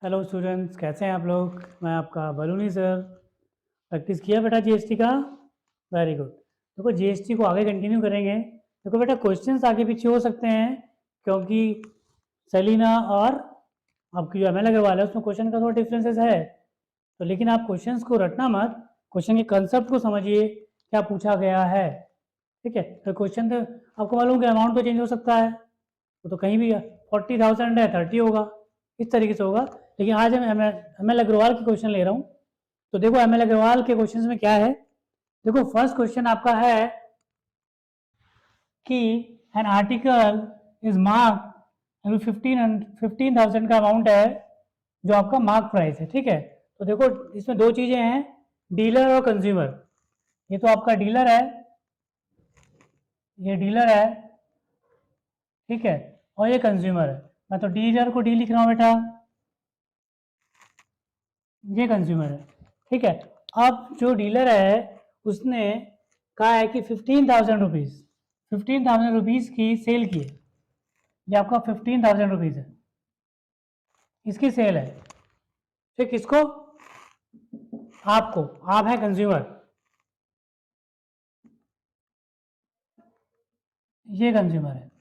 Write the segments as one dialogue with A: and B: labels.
A: Hello students, कैसे हैं आप लोग। मैं आपका बलूनी सर। प्रैक्टिस किया बेटा जीएसटी का? Very good. देखो जीएसटी को आगे कंटिन्यू करेंगे। देखो बेटा क्वेश्चंस आगे पीछे हो सकते हैं क्योंकि सेलिना और आपकी जो एमएल अग्रवाल है उसमें क्वेश्चन का थोड़ा डिफरेंसेस है। तो लेकिन आप क्वेश्चंस को रटना मत, क्वेश्चन के कंसेप्ट को समझिए क्या पूछा गया है। ठीक है, तो क्वेश्चन तो आपको मालूम कि अमाउंट तो चेंज हो सकता है, वो तो कहीं भी 40,000 है 30 होगा, इस तरीके से होगा। लेकिन आज हम एम एल अग्रवाल के क्वेश्चन ले रहा हूँ। तो देखो एम एल अग्रवाल के क्वेश्चन में क्या है। देखो फर्स्ट क्वेश्चन आपका है कि एन आर्टिकल इज मार्क 15,000 का अमाउंट है जो आपका मार्क प्राइस है। ठीक है, तो देखो इसमें दो चीजें हैं, डीलर और कंज्यूमर। ये तो आपका डीलर है, ये डीलर है, ठीक है, और ये कंज्यूमर है। मैं तो डीलर को डी लिख रहा हूँ बेटा, ये कंज्यूमर है। ठीक है, अब जो डीलर है उसने कहा है कि 15,000 रुपीज, 15,000 रुपीज की सेल की है। ये आपका 15,000 रुपीज है, इसकी सेल है। ठीक, किसको? आपको, आप है कंज्यूमर, ये कंज्यूमर है।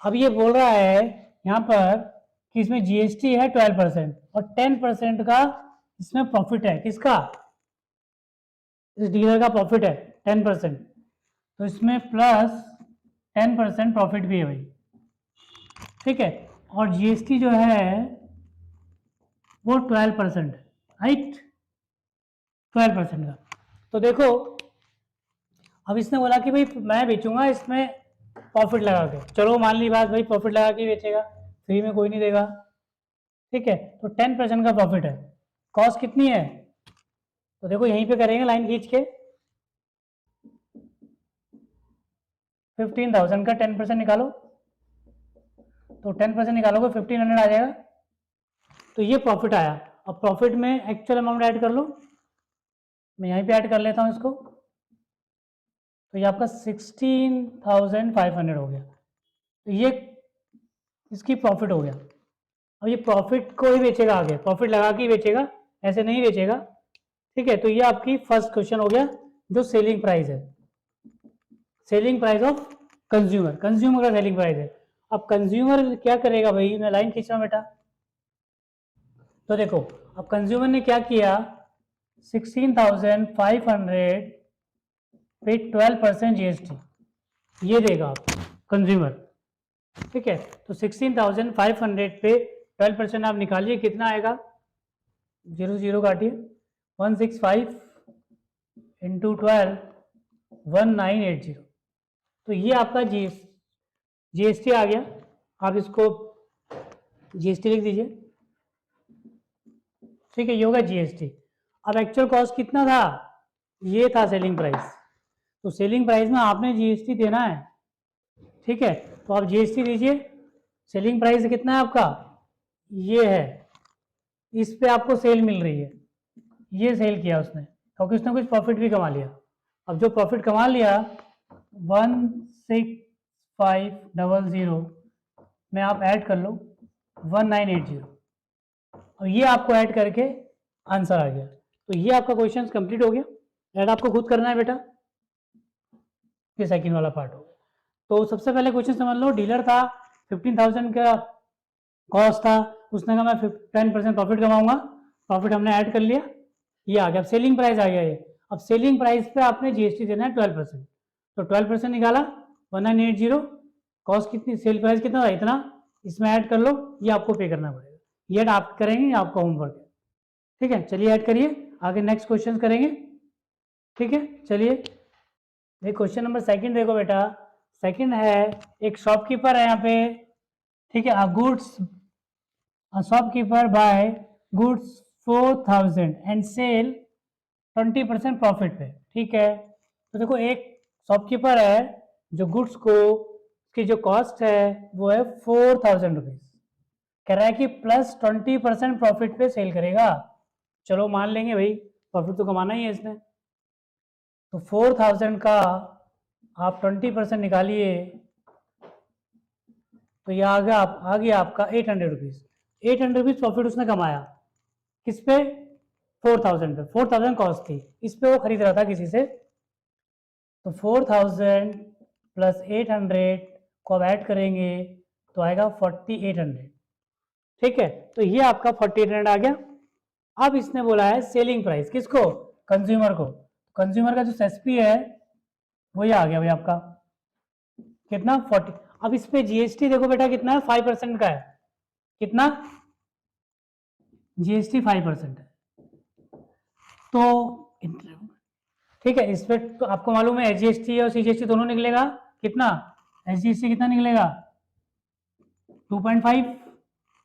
A: अब ये बोल रहा है यहाँ पर कि इसमें जीएसटी है 12% और 10% का इसमें प्रॉफिट है। किसका? इस डीलर का प्रॉफिट है 10%, तो इसमें प्लस 10% प्रॉफिट भी है भाई। ठीक है, और जीएसटी जो है वो 12% है, राइट, 12% का। तो देखो अब इसने बोला कि भाई मैं बेचूंगा इसमें प्रॉफिट लगा के। चलो मान ली बात, भाई प्रॉफिट लगा के बेचेगा, फ्री में कोई नहीं देगा। ठीक है, तो 10% का प्रॉफिट है। कॉस्ट कितनी है? तो देखो यहीं पे करेंगे लाइन खींच के, 15,000 का 10% निकालो, तो 10% निकालोगे 1,500 आ जाएगा। तो ये प्रॉफिट आया। अब प्रॉफिट में एक्चुअल अमाउंट ऐड कर लो, मैं यहीं पे ऐड कर लेता हूँ इसको। तो ये आपका 16,500 हो गया। तो ये इसकी प्रॉफिट हो गया। अब ये प्रॉफिट को ही बेचेगा, आगे प्रॉफिट लगा के ही बेचेगा, ऐसे नहीं बेचेगा। ठीक है, तो ये आपकी फर्स्ट क्वेश्चन हो गया जो सेलिंग प्राइस है, selling price of consumer, consumer का सेलिंग प्राइस है। अब कंज्यूमर क्या करेगा भाई, मैं लाइन खींच रहा हूं बेटा। तो देखो अब कंज्यूमर ने क्या किया, 16,500 पे 12% जीएसटी ये देगा आप कंज्यूमर। ठीक है, तो 16,500 पे 12% आप निकालिए, कितना आएगा? 0 0 काटिए, 165 इंटू 12, 1980। तो ये आपका जीएसटी आ गया। आप इसको जीएसटी लिख दीजिए। ठीक है, ये होगा जीएसटी। अब एक्चुअल कॉस्ट कितना था? ये था सेलिंग प्राइस। तो सेलिंग प्राइस में आपने जीएसटी देना है। ठीक है, तो आप जीएसटी दीजिए। सेलिंग प्राइस कितना है आपका? ये है, इस पे आपको सेल मिल रही है, ये सेल किया उसने क्योंकि उसने कुछ प्रॉफिट भी कमा लिया। अब जो प्रॉफिट कमा लिया 16500 में आप ऐड कर लो 1980, और ये आपको ऐड करके आंसर आ गया। तो ये आपका क्वेश्चन कंप्लीट हो गया। ऐड आपको खुद करना है बेटा, ये सेकंड वाला पार्ट हो गया। तो सबसे पहले क्वेश्चन समझ लो, डीलर था, 15,000 का कॉस्ट था, उसने कहा मैं 10% प्रॉफिट कमाऊंगा, प्रॉफिट हमने ऐड कर लिया, ये आ गया। अब सेलिंग प्राइस आ गया ये। अब सेलिंग प्राइस पे आपने जीएसटी देना है 12%, तो 12% निकाला 1980। कॉस्ट कितनी, सेल प्राइस कितना था, इतना, इसमें ऐड कर लो, ये आपको पे करना पड़ेगा। ये ऐड आप करेंगे, आपका होमवर्क है। ठीक है, चलिए ऐड करिए, आगे नेक्स्ट क्वेश्चन करेंगे। ठीक है, चलिए क्वेश्चन नंबर सेकंड देखो बेटा। सेकंड है, एक शॉपकीपर है यहाँ पे। ठीक है, goods, shopkeeper buy goods 4,000 and sell 20% profit पे। ठीक है, तो देखो एक शॉपकीपर है जो गुड्स को, उसकी जो कॉस्ट है वो है 4,000 रुपीज, कह रहा है कि प्लस 20% प्रॉफिट पे सेल करेगा। चलो मान लेंगे भाई, प्रॉफिट तो कमाना ही है इसने। तो 4,000 का आप 20% निकालिए, तो ये आ गया आपका 800 रुपीज। 800 रुपीज प्रॉफिट उसने कमाया, किस पे? 4000 पे, 4000 कॉस्ट थी, इस पे वो खरीद रहा था किसी से। तो 4000 प्लस 800 को अब ऐड करेंगे तो आएगा 4800। ठीक है, तो ये आपका 4800 आ गया। अब इसने बोला है सेलिंग प्राइस, किसको? कंज्यूमर को। कंज्यूमर का जो एसपी है वो ये आ गया भाई आपका, कितना? 40। अब इस पे जीएसटी देखो बेटा कितना है, 5% का है। कितना? जीएसटी 5% है। तो ठीक है, इस पे तो आपको मालूम है एचजीएसटी और सीजीएसटी दोनों निकलेगा कितना? एचजीएसटी कितना निकलेगा? 2.5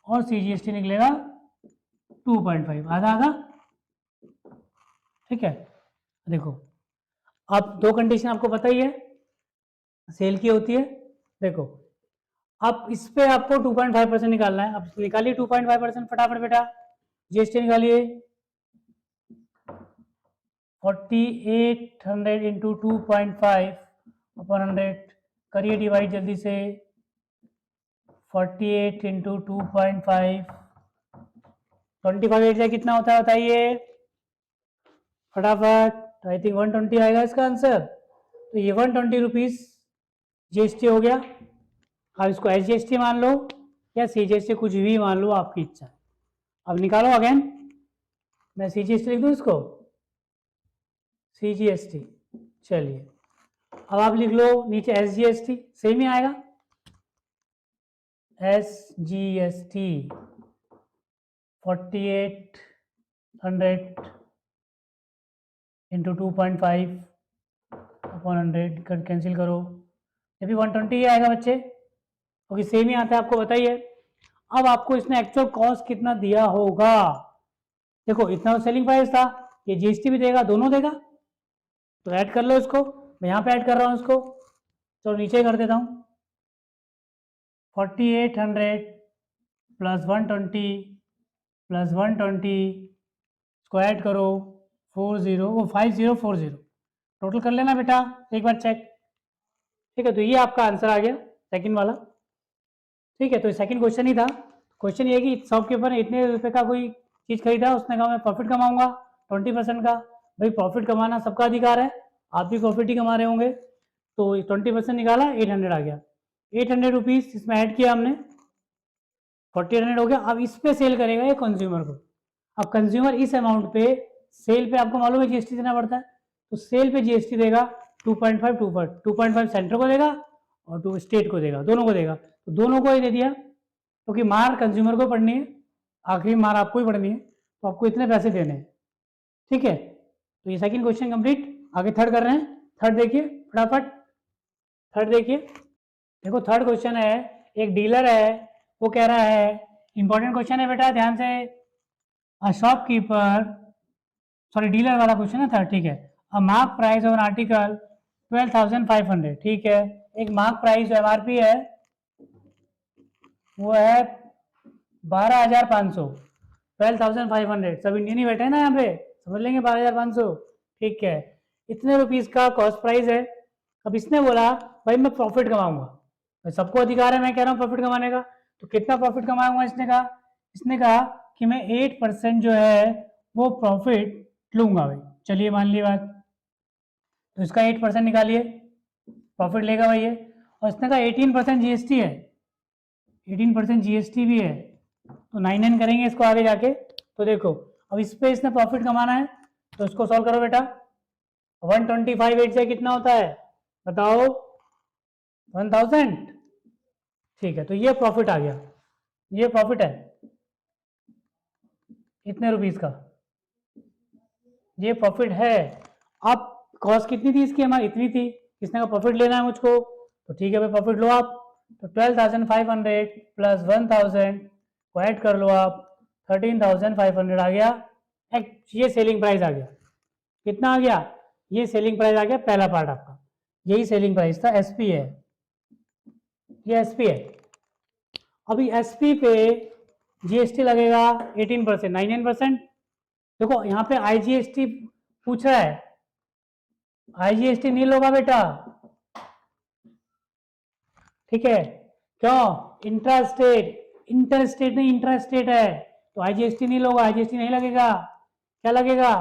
A: और सीजीएसटी निकलेगा 2.5, आधा आधा। ठीक है, देखो अब दो कंडीशन आपको पता ही है सेल की होती है। देखो अब इस पे आपको 2.5% निकालना है, अब निकालिए 2.5% फटाफट बेटा। जीएसटी निकालिए, 4800 इंटू 2.5/100, करिए डिवाइड जल्दी से। 48 इंटू 2.5, 25 एट कितना होता है बताइए फटाफट। आई थिंक 120 आएगा इसका आंसर। तो ये 120 रुपीज जीएसटी हो गया। अब इसको एच जीएसटी मान लो या सी जीएसटी, कुछ भी मान लो, आपकी इच्छा। अब निकालो अगेन, मैं सी जीएसटी लिख दूँ इसको, सी जीएसटी। चलिए अब आप लिख लो नीचे एस जीएसटी, सेम ही आएगा। एस जीएसटी 4800 इंटू 2.5/100 कैंसिल करो, ये भी 120 ही आएगा बच्चे, क्योंकि सेम ही आता है, आपको बताइए। अब आपको इसने एक्चुअल कॉस्ट कितना दिया होगा? देखो इतना तो सेलिंग प्राइस था, ये जीएसटी भी देगा, दोनों देगा, तो ऐड कर लो इसको। मैं यहाँ पे ऐड कर रहा हूँ इसको, तो नीचे कर देता हूँ। 4800 प्लस 120 प्लस 120 इसको ऐड करो, 5040, टोटल कर लेना बेटा एक बार चेक। ठीक है, तो ये आपका आंसर आ गया सेकंड वाला। ठीक है, तो सेकंड क्वेश्चन ही था। क्वेश्चन ये कि शॉपकीपर ने इतने रुपए का कोई चीज खरीदा, उसने कहा मैं प्रॉफिट कमाऊंगा 20% का। भाई प्रॉफिट कमाना सबका अधिकार है, आप भी प्रॉफिट ही कमा रहे होंगे। तो 20% निकाला, 800 आ गया। 800 रुपीज इसमें ऐड किया हमने, 4800 हो गया। अब इस पे सेल करेगा ये कंज्यूमर को। अब कंज्यूमर इस अमाउंट पे, सेल पे आपको मालूम है जीएसटी देना पड़ता है, तो सेल पे जीएसटी देगा 2.5, 2.5 सेंटर को देगा और 2 स्टेट को देगा, दोनों को देगा। तो दोनों को ही दे दिया, क्योंकि तो मार कंज्यूमर को पड़नी है, आखिरी मार आपको ही पड़नी है, तो आपको इतने पैसे देने हैं। ठीक है, तो ये सेकंड क्वेश्चन कंप्लीट। आगे थर्ड कर रहे हैं। थर्ड देखिए फटाफट, थर्ड देखिए। देखो थर्ड क्वेश्चन है, एक डीलर है, वो कह रहा है, इंपॉर्टेंट क्वेश्चन है बेटा ध्यान से। शॉपकीपर, सॉरी डीलर वाला क्वेश्चन है थर्ड, ठीक है। A mark price of an article 12,500, ठीक है। एक मार्क प्राइस जो एमआरपी है वो है 12,500, 12,500, सब इंडियन ही बैठे हैं ना यहाँ पे, समझ लेंगे 12,500। ठीक है, इतने रुपीस का कॉस्ट प्राइस है। अब इसने बोला भाई मैं प्रॉफिट कमाऊंगा, तो सबको अधिकार है, मैं कह रहा हूँ प्रॉफिट कमाने का। तो कितना प्रॉफिट कमाऊंगा इसने कहा कि मैं 8% जो है वो प्रॉफिट लूंगा भाई। चलिए मान ली बात, तो इसका 8% निकालिए, प्रॉफिट लेगा भाई ये। और इसने कहा 18% जीएसटी है, 18% जीएसटी भी है, तो 9 करेंगे इसको आगे जाके। तो देखो अब इस पे इसने प्रॉफिट कमाना है, तो इसको सॉल्व करो बेटा। 125 8 से कितना होता है बताओ? 1000। ठीक है, तो ये प्रॉफिट आ गया, ये प्रॉफिट है इतने रुपीस का, ये प्रॉफिट है। अब कॉस्ट कितनी थी इसकी, हमारी इतनी थी, इसने का प्रॉफिट लेना है मुझको, तो ठीक है भाई प्रॉफिट लो आप। तो 12,500 प्लस 1000 को ऐड कर लो आप, 13,500 आ गया। ये सेलिंग प्राइस आ गया, कितना आ गया? ये सेलिंग प्राइस आ गया, पहला पार्ट आपका, यही सेलिंग प्राइस था, एसपी है, ये एसपी है। अभी एसपी पे जीएसटी लगेगा 18%, 99%। देखो यहाँ पे आईजीएसटी पूछ रहा है, आईजीएसटी नहीं होगा बेटा, ठीक है। क्यों? इंट्रा स्टेट इंटर स्टेट नहीं इंट्रा स्टेट है, तो आईजीएसटी नहीं लोगे, आईजीएसटी नहीं लगेगा, क्या लगेगा,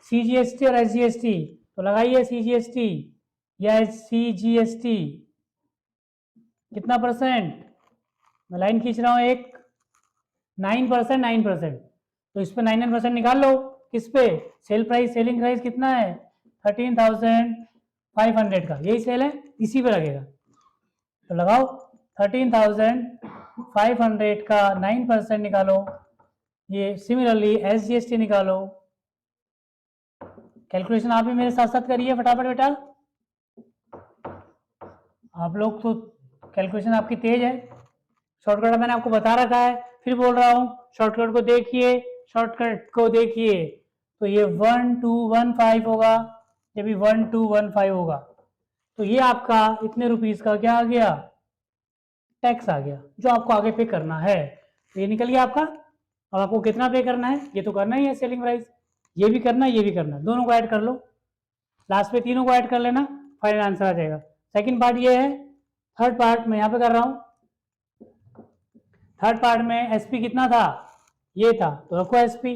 A: सीजीएसटी और एसजीएसटी। तो लगाइए सीजीएसटी या सीजीएसटी कितना परसेंट, मैं लाइन खींच रहा हूं एक, 9%, 9%, तो इस पे 9% निकाल लो, किस पे, सेल प्राइस, सेलिंग प्राइस कितना है 13,500 का, यही सेल है, इसी पे लगेगा, तो लगाओ 13,500 का 9% निकालो, ये सिमिलरली एसजीएसटी निकालो, कैलकुलेशन आप भी मेरे साथ साथ करिए फटाफट बेटा, आप लोग तो कैलकुलेशन आपकी तेज है, शॉर्टकट मैंने आपको बता रखा है, फिर बोल रहा हूँ शॉर्टकट को देखिए, शॉर्टकट को देखिए, तो ये 1215 होगा, जब भी 1215 होगा, तो ये आपका इतने रुपीस का क्या आ गया, टैक्स आ गया, जो आपको आगे पे करना है, तो ये निकल गया आपका। अब आपको कितना पे करना है, ये तो करना ही है सेलिंग प्राइस, ये भी करना है, ये भी करना है, दोनों को ऐड कर लो, लास्ट में तीनों को ऐड कर लेना, फाइनल आंसर आ जाएगा। सेकंड पार्ट ये है, थर्ड पार्ट मैं यहाँ पे कर रहा हूँ, थर्ड पार्ट में एसपी कितना था, ये था, तो रखो एसपी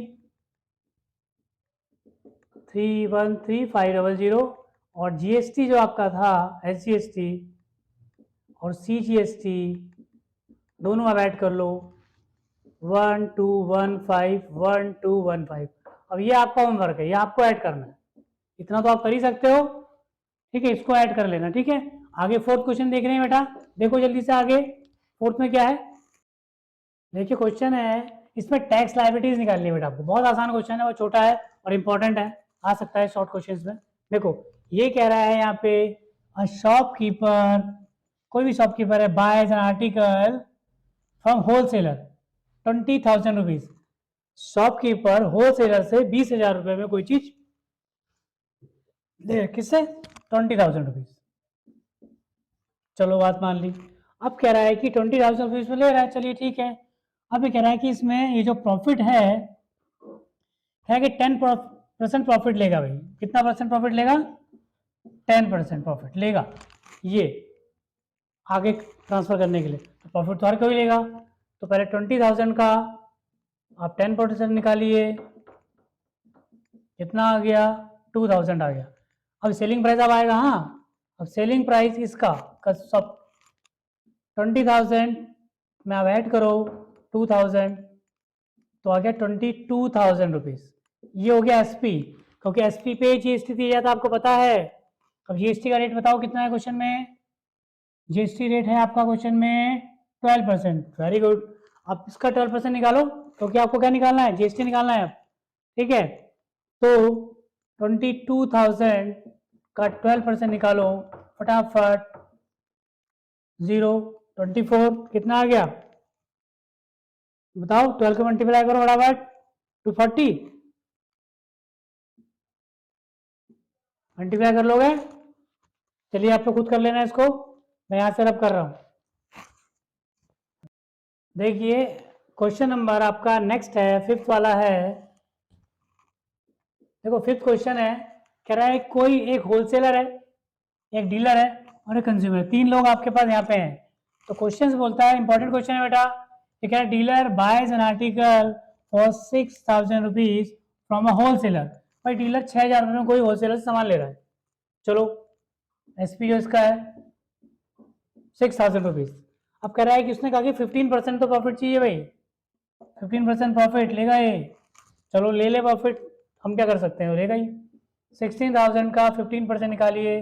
A: 313,500, और जीएसटी जो आपका था एसजीएसटी और सीजीएसटी दोनों आप ऐड कर लो, 1215। अब ये आपका होमवर्क है, ये आपको ऐड करना है, इतना तो आप कर ही सकते हो, ठीक है, इसको ऐड कर लेना, ठीक है। आगे फोर्थ क्वेश्चन देख रहे हैं बेटा, देखो जल्दी से आगे, फोर्थ में क्या है, देखिए क्वेश्चन है, इसमें टैक्स लायबिलिटीज निकालनी है बेटा आपको, बहुत आसान क्वेश्चन है, वो छोटा है और इंपॉर्टेंट है, आ सकता है शॉर्ट क्वेश्चंस में। देखो ये कह रहा है यहाँ पे, अ शॉपकीपर, कोई भी शॉपकीपर है, boys an article from wholesaler 20,000 rupees, shopkeeper wholesaler से 20,000 रुपए में कोई चीज दे, किससे, 20,000 रुपीज, चलो बात मान ली। अब कह रहा है कि 20,000 रुपीज में ले रहा है, चलिए ठीक है। अब ये कह रहा है कि इसमें ये जो प्रॉफिट है कि 10% प्रॉफिट लेगा भाई, कितना परसेंट प्रॉफिट लेगा, 10% प्रॉफिट लेगा, ये आगे ट्रांसफर करने के लिए, तो प्रॉफिट तो हर कोई लेगा, तो पहले 20,000 का आप 10% निकालिए, कितना आ गया, 2,000 आ गया। अब सेलिंग प्राइस अब आएगा, हाँ अब सेलिंग प्राइस इसका सब 20,000 में आप ऐड करो 2,000, तो आ गया 22,000 रुपीज, ये हो गया एसपी, क्योंकि एसपी पे जीएसटी दिया जाता है, आपको पता है। अब जीएसटी का रेट बताओ कितना है क्वेश्चन में, जीएसटी रेट है आपका क्वेश्चन में 12%, वेरी गुड। अब इसका 12% निकालो, क्योंकि आपको क्या निकालना है, जीएसटी निकालना है, ठीक है, तो 22,000 का 12% निकालो फटाफट, 024 कितना आ गया, बताओ, 12 को मल्टीप्लाई करो फटाफट, 240 मल्टीप्लाई कर लोगे, चलिए आप तो खुद कर लेना इसको, मैं यहां से रब कर रहा हूं। देखिए क्वेश्चन नंबर आपका नेक्स्ट है, फिफ्थ वाला है, देखो फिफ्थ क्वेश्चन है, कह रहा है कोई एक होलसेलर है, एक डीलर है और एक कंज्यूमर, तीन लोग आपके पास यहाँ पे हैं, तो क्वेश्चन बोलता है, इंपॉर्टेंट क्वेश्चन है बेटा, ये कह रहा है dealer boys an article for 6,000 rupees from a wholesaler, भाई डीलर 6,000 रुपये में कोई होलसेलर से सामान ले रहा है, चलो एसपी जो इसका है 6,000 रुपीज, अब कह रहा है कि उसने कहा कि 15% तो प्रॉफिट चाहिए भाई, 15% प्रॉफिट लेगा ये, चलो ले ले प्रॉफिट, हम क्या कर सकते हैं, लेगा ही, 16,000 का 15% निकालिए,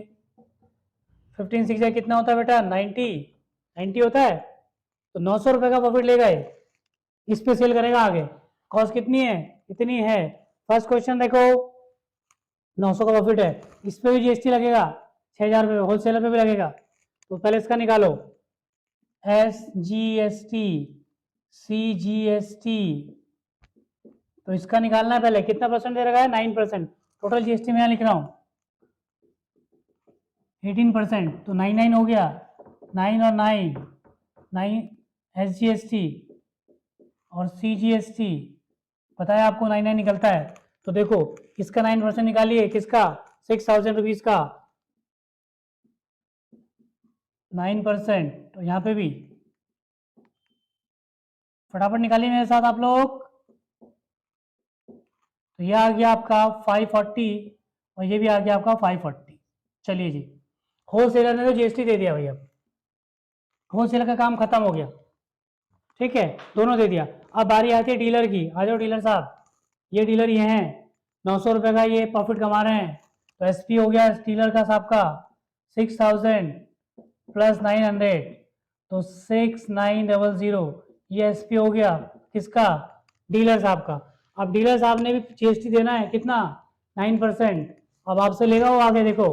A: 15 6 कितना होता है बेटा, 90 होता है, तो 900 रुपये का प्रॉफिट लेगा ये, इस पे सेल करेगा आगे, कॉस्ट कितनी है, इतनी है, फर्स्ट क्वेश्चन देखो 900 का प्रॉफिट है, इस पे भी जीएसटी लगेगा, 6,000 रुपये होलसेलर पे भी लगेगा, तो पहले इसका निकालो, S G S T C G S T, तो इसका निकालना है पहले, कितना परसेंट दे रखा है, 9%, टोटल जीएसटी में यहाँ लिख रहा हूँ 18%, तो 9 हो गया, 9 और 9 एस जी एस टी और सी जी एस टी, पता है आपको 9 निकलता है, तो देखो इसका 9% निकालिए, किसका, 6,000 रुपीज का 9%, तो यहाँ पे भी फटाफट निकालिए मेरे साथ आप लोग। तो ये आ गया आपका 540 और ये भी आ गया आपका 540। चलिए जी, होलसेलर ने तो जीएसटी दे दिया भैया, होलसेलर का काम खत्म हो गया, ठीक है, दोनों दे दिया। अब बारी आती है डीलर की। आ जाओ डीलर साहब, ये डीलर ये हैं, 900 रुपये का ये प्रॉफिट कमा रहे हैं। तो एसपी हो गया डीलर का साहब का 6000 प्लस 900, तो 6900, ये एसपी हो गया किसका, डीलर साहब का। अब डीलर साहब ने भी जीएसटी देना है कितना, 9%। अब आपसे लेगा वो आगे देखो।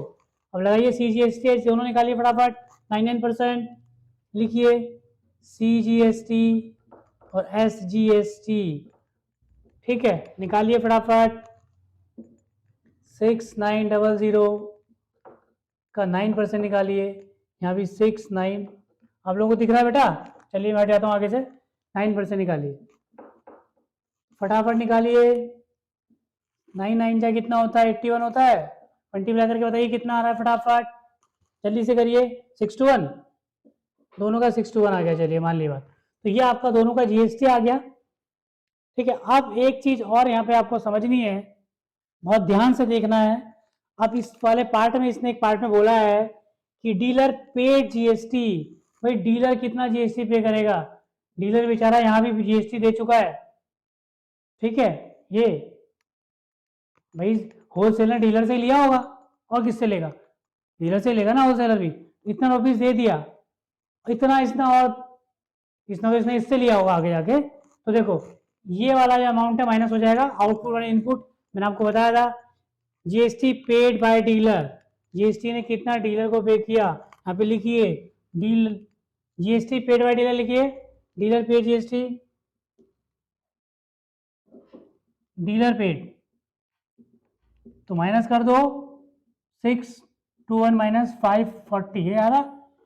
A: अब लगाइए सीजीएसटी, दोनों निकालिए फटाफट, 9% लिखिए, सीजीएसटी और एसजीएसटी, ठीक है, निकालिए फटाफट। 6900 का 9% निकालिए, यहाँ भी 69, आप लोगों को दिख रहा है बेटा, चलिए मैं जाता हूँ आगे से। 9% निकालिए फटाफट निकालिए, 9 जा कितना होता है, 81 होता है। मल्टीप्लाई करके बताइए कितना आ रहा है फटाफट, जल्दी से करिए। 61, दोनों का 61 आ गया, चलिए मान ली बात। तो ये आपका दोनों का जीएसटी आ गया, ठीक है। अब एक चीज और यहाँ पे आपको समझनी है, बहुत ध्यान से देखना है। अब इस वाले पार्ट में इसने एक पार्ट में बोला है कि डीलर पे जीएसटी, भाई डीलर कितना जीएसटी पे करेगा, डीलर बेचारा यहाँ भी जीएसटी दे चुका है, ठीक है। ये भाई होलसेलर डीलर से लिया होगा, और किससे लेगा, डीलर से लेगा ना होलसेलर भी। इतना रुपीस दे दिया, इतना इसने, और इसने तो इसने इससे लिया होगा आगे जाके। तो देखो ये वाला जो अमाउंट है माइनस हो जाएगा, आउटपुट और इनपुट मैंने आपको बताया था। GST paid by dealer, GST ने कितना डीलर को पे किया, यहाँ पे लिखिए deal, GST paid by dealer लिखिए, डीलर पे जीएसटी, डीलर पेड, तो माइनस कर दो 621 माइनस 540, ये आ रहा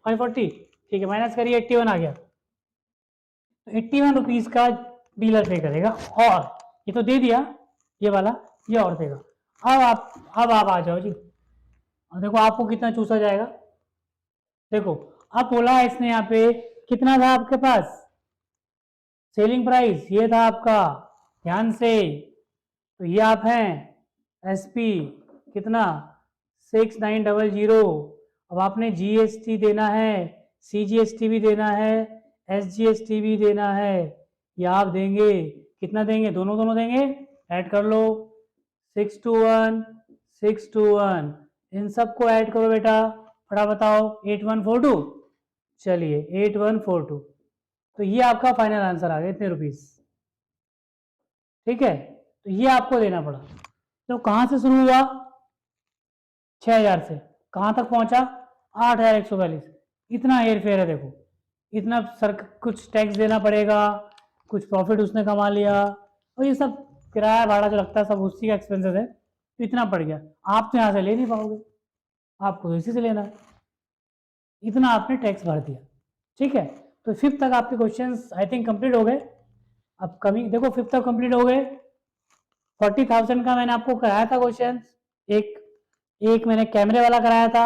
A: 540, ठीक है, माइनस करिए 81 आ गया। तो 81 रुपीज का डीलर पे करेगा, और ये तो दे दिया ये वाला, ये और देगा। अब आप आ जाओ जी, और देखो आपको कितना चूसा जाएगा। देखो अब बोला है इसने यहाँ पे कितना था आपके पास, सेलिंग प्राइस ये था आपका, ध्यान से, तो ये आप हैं एसपी कितना 6900। अब आपने जीएसटी देना है, सीजीएसटी भी देना है, एसजीएसटी भी देना है, ये आप देंगे, कितना देंगे, दोनों दोनों देंगे, ऐड कर लो 621 621, इन सबको ऐड करो बेटा, फटा बताओ 8142, चलिए 8142, तो ये आपका फाइनल आंसर आ गया इतने रुपीस, ठीक है। तो ये आपको देना पड़ा। तो कहां से शुरू हुआ, 6000 से, कहां तक पहुंचा 8142, इतना हेर फेर है देखो, इतना सर कुछ टैक्स देना पड़ेगा, कुछ प्रॉफिट उसने कमा लिया, और ये सब किराया भाड़ा जो लगता है सब उसी का एक्सपेंसेस है, तो इतना पड़ गया। आप तो यहाँ से ले नहीं पाओगे, आपको तो इसी से लेना है, इतना आपने टैक्स भर दिया, ठीक है। तो 5th तक आपके क्वेश्चंस आई थिंक कंप्लीट हो गए। अब कमिंग देखो 5th तक कंप्लीट हो गए। 40,000 का मैंने आपको कराया था क्वेश्चन, एक मैंने कैमरे वाला कराया था,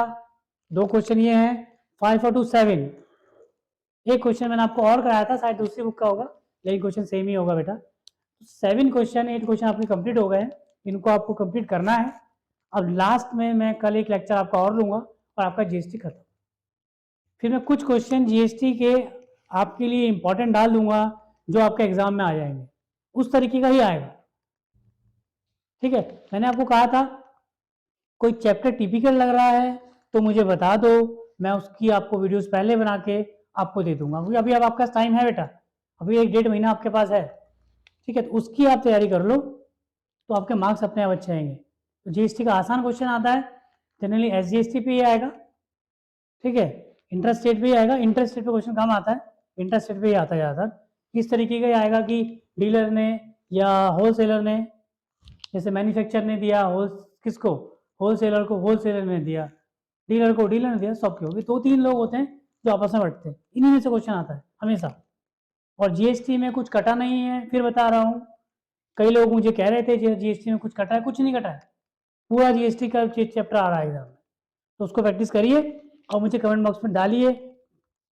A: 2 क्वेश्चन ये हैं, 5 और 7, एक क्वेश्चन मैंने आपको और कराया था, शायद दूसरी बुक का होगा, लेकिन क्वेश्चन सेम ही होगा बेटा। 7 क्वेश्चन 8 क्वेश्चन आपके कंप्लीट हो गए हैं, इनको आपको कंप्लीट करना है। अब लास्ट में मैं कल एक लेक्चर आपका और लूंगा और आपका जीएसटी खत्म, फिर मैं कुछ क्वेश्चन जीएसटी के आपके लिए इंपॉर्टेंट डाल दूंगा जो आपके एग्जाम में आ जाएंगे, उस तरीके का ही आएगा, ठीक है। मैंने आपको कहा था कोई चैप्टर टिपिकल लग रहा है तो मुझे बता दो, मैं उसकी आपको वीडियोस पहले बना के आपको दे दूंगा, क्योंकि अभी अब आपका टाइम है बेटा, अभी 1-1.5 महीना आपके पास है, ठीक है। तो उसकी आप तैयारी कर लो, तो आपके मार्क्स अपने आप अच्छे आएंगे। तो जीएसटी का आसान क्वेश्चन आता है, जनरली एसजीएसटी पे ही आएगा, ठीक है, इंटरेस्ट रेट पे ही आएगा, इंटरेस्ट रेट पे क्वेश्चन कम आता है, इंटरेस्ट रेट पे ही आता है ज़्यादातर। इस तरीके का आएगा कि डीलर ने या होलसेलर ने, जैसे मैन्युफैक्चर ने दिया किसको, होलसेलर को होलसेलर ने दिया, डीलर को डीलर ने दिया, सबके होगी, 2-3 लोग होते हैं जो आपस में बढ़ते हैं, इन्हीं में से क्वेश्चन आता है हमेशा। और जीएसटी में कुछ कटा नहीं है, फिर बता रहा हूँ, कई लोग मुझे कह रहे थे जीएसटी में कुछ कटा है, कुछ नहीं कटा है, पूरा जीएसटी का चैप्टर आ रहा है एग्जाम में, तो उसको प्रैक्टिस करिए और मुझे कमेंट बॉक्स में डालिए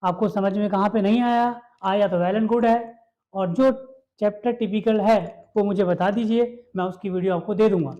A: आपको समझ में कहाँ पे नहीं आया तो वेल एंड गुड है, और जो चैप्टर टिपिकल है वो मुझे बता दीजिए, मैं उसकी वीडियो आपको दे दूंगा।